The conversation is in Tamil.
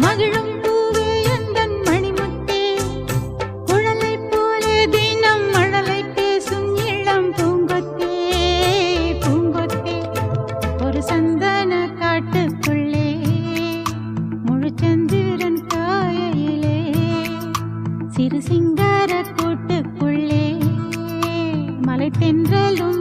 மகிழும் பூவே எந்தன் மணிமுத்தே குழலை போலே தினம் மழலை பேசும் இளம் பூங்கொத்தே பூங்கொத்தே ஒரு சந்தன காட்டுக்குள்ளே முழுச்சந்திரன் காயிலே சிறு சிங்கார கூட்டுக்குள்ளே மலை தென்றலும்